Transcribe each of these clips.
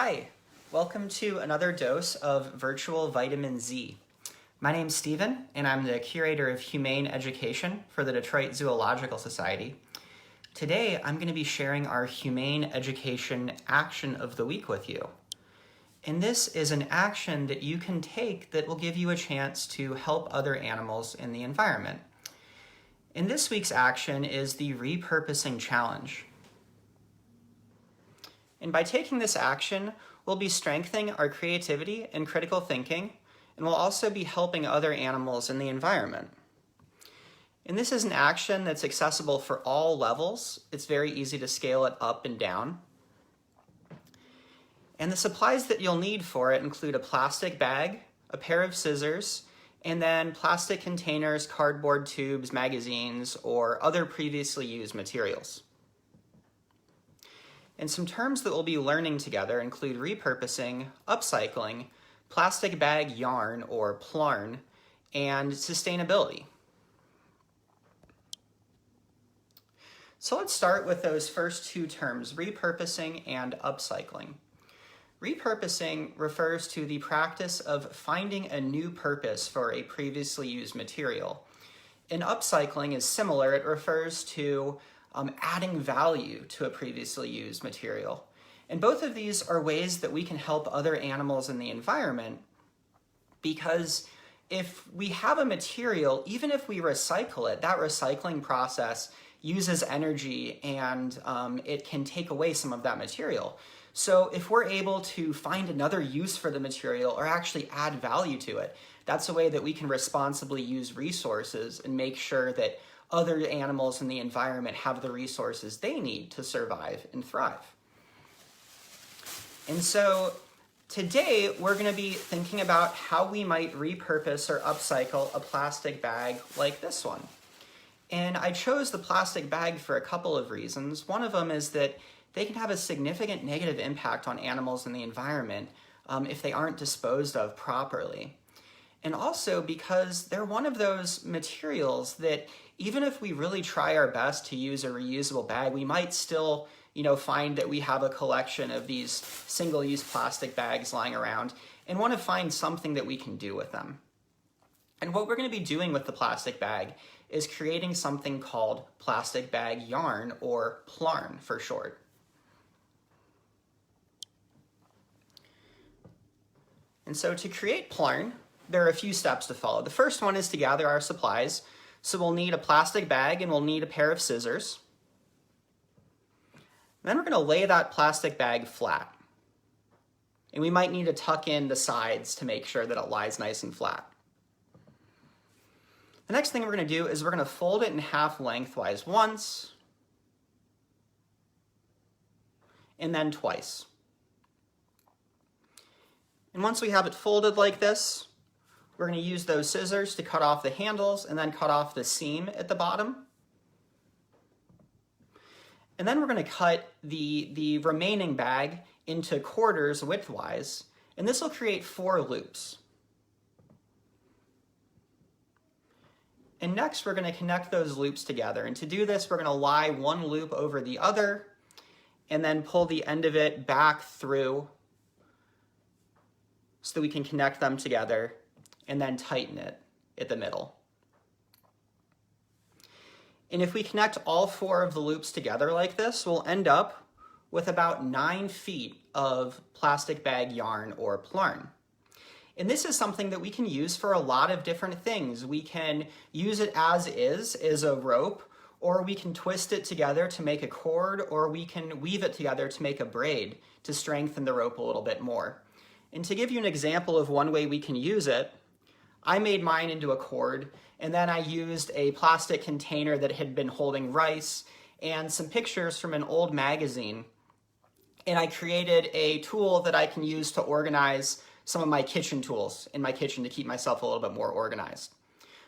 Hi, welcome to another dose of virtual vitamin Z. My name's Steven, and I'm the curator of humane education for the Detroit Zoological Society. Today, I'm going to be sharing our humane education action of the week with you. And this is an action that you can take that will give you a chance to help other animals in the environment. And this week's action is the Repurposing Challenge. And by taking this action, we'll be strengthening our creativity and critical thinking, and we'll also be helping other animals in the environment. And this is an action that's accessible for all levels. It's very easy to scale it up and down. And the supplies that you'll need for it include a plastic bag, a pair of scissors, and then plastic containers, cardboard tubes, magazines, or other previously used materials. And some terms that we'll be learning together include repurposing, upcycling, plastic bag yarn or plarn, and sustainability. So let's start with those first two terms, repurposing and upcycling. Repurposing refers to the practice of finding a new purpose for a previously used material. And upcycling is similar. It refers to adding value to a previously used material. And both of these are ways that we can help other animals in the environment, because if we have a material, even if we recycle it, that recycling process uses energy and it can take away some of that material. So if we're able to find another use for the material or actually add value to it, that's a way that we can responsibly use resources and make sure that other animals in the environment have the resources they need to survive and thrive. And so today we're going to be thinking about how we might repurpose or upcycle a plastic bag like this one. And I chose the plastic bag for a couple of reasons. One of them is that they can have a significant negative impact on animals in the environment if they aren't disposed of properly. And also because they're one of those materials that even if we really try our best to use a reusable bag, we might still, find that we have a collection of these single-use plastic bags lying around and want to find something that we can do with them. And what we're going to be doing with the plastic bag is creating something called plastic bag yarn, or plarn for short. And so to create plarn, there are a few steps to follow. The first one is to gather our supplies. So we'll need a plastic bag and we'll need a pair of scissors. Then we're going to lay that plastic bag flat. And we might need to tuck in the sides to make sure that it lies nice and flat. The next thing we're going to do is we're going to fold it in half lengthwise once and then twice. And once we have it folded like this, we're going to use those scissors to cut off the handles and then cut off the seam at the bottom. And then we're going to cut the remaining bag into quarters widthwise, and this will create 4 loops. And next we're going to connect those loops together. And to do this, we're going to lie one loop over the other and then pull the end of it back through so that we can connect them together and then tighten it at the middle. And if we connect all 4 of the loops together like this, we'll end up with about 9 feet of plastic bag yarn or plarn. And this is something that we can use for a lot of different things. We can use it as a rope, or we can twist it together to make a cord, or we can weave it together to make a braid to strengthen the rope a little bit more. And to give you an example of one way we can use it, I made mine into a cord, and then I used a plastic container that had been holding rice and some pictures from an old magazine. And I created a tool that I can use to organize some of my kitchen tools in my kitchen to keep myself a little bit more organized.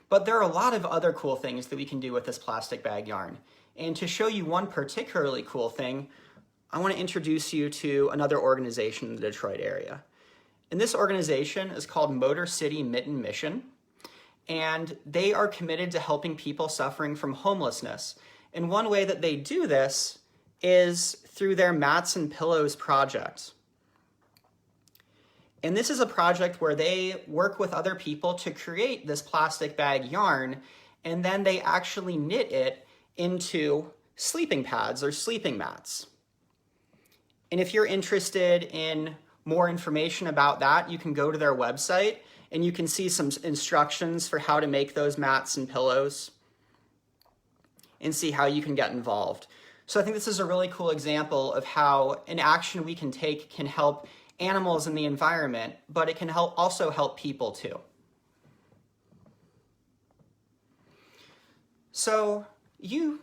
But there are a lot of other cool things that we can do with this plastic bag yarn. And to show you one particularly cool thing, I want to introduce you to another organization in the Detroit area. And this organization is called Motor City Mitten Mission, and they are committed to helping people suffering from homelessness. And one way that they do this is through their Mats and Pillows project. And this is a project where they work with other people to create this plastic bag yarn, and then they actually knit it into sleeping pads or sleeping mats. And if you're interested in more information about that, you can go to their website and you can see some instructions for how to make those mats and pillows and see how you can get involved. So I think this is a really cool example of how an action we can take can help animals in the environment, but it can also help people too. So you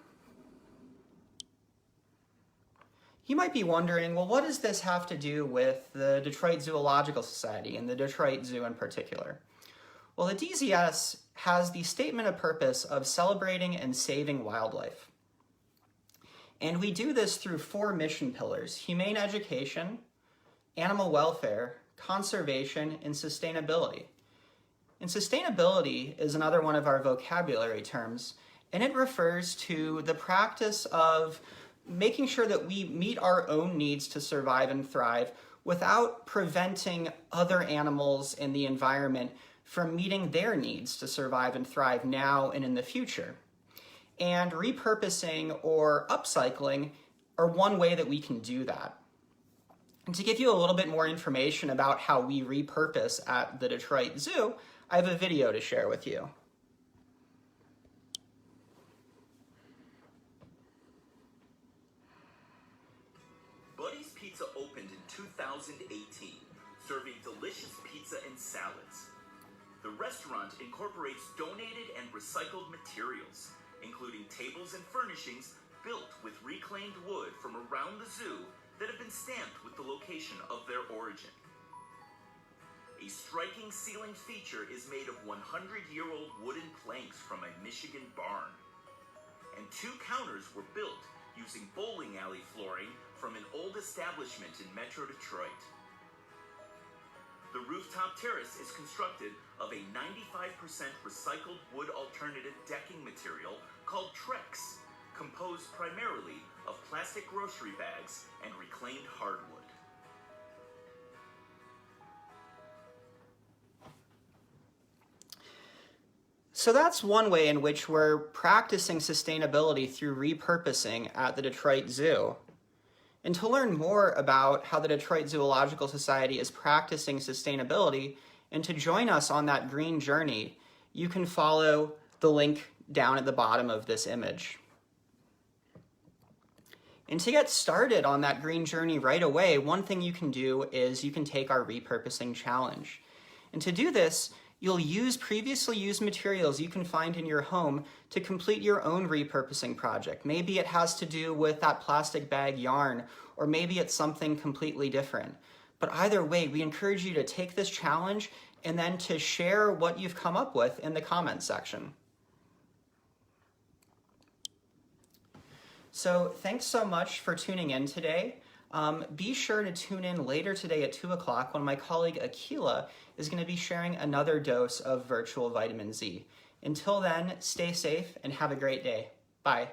might be wondering, well, what does this have to do with the Detroit Zoological Society and the Detroit Zoo in particular? Well, the DZS has the statement of purpose of celebrating and saving wildlife. And we do this through 4 mission pillars: humane education, animal welfare, conservation, and sustainability. And sustainability is another one of our vocabulary terms, and it refers to the practice of making sure that we meet our own needs to survive and thrive without preventing other animals in the environment from meeting their needs to survive and thrive now and in the future. And repurposing or upcycling are one way that we can do that. And to give you a little bit more information about how we repurpose at the Detroit Zoo, I have a video to share with you. Buddy's Pizza opened in 2018, serving delicious pizza and salads. The restaurant incorporates donated and recycled materials, including tables and furnishings built with reclaimed wood from around the zoo that have been stamped with the location of their origin. A striking ceiling feature is made of 100-year-old wooden planks from a Michigan barn. And 2 counters were built using bowling alley flooring from an old establishment in Metro Detroit. The rooftop terrace is constructed of a 95% recycled wood alternative decking material called Trex, composed primarily of plastic grocery bags and reclaimed hardwood. So that's one way in which we're practicing sustainability through repurposing at the Detroit Zoo. And to learn more about how the Detroit Zoological Society is practicing sustainability and to join us on that green journey, you can follow the link down at the bottom of this image. And to get started on that green journey right away, one thing you can do is you can take our repurposing challenge. And to do this, you'll use previously used materials you can find in your home to complete your own repurposing project. Maybe it has to do with that plastic bag yarn, or maybe it's something completely different. But either way, we encourage you to take this challenge and then to share what you've come up with in the comments section. So thanks so much for tuning in today. Be sure to tune in later today at 2 o'clock when my colleague Akila is going to be sharing another dose of virtual vitamin Z. Until then, stay safe and have a great day. Bye.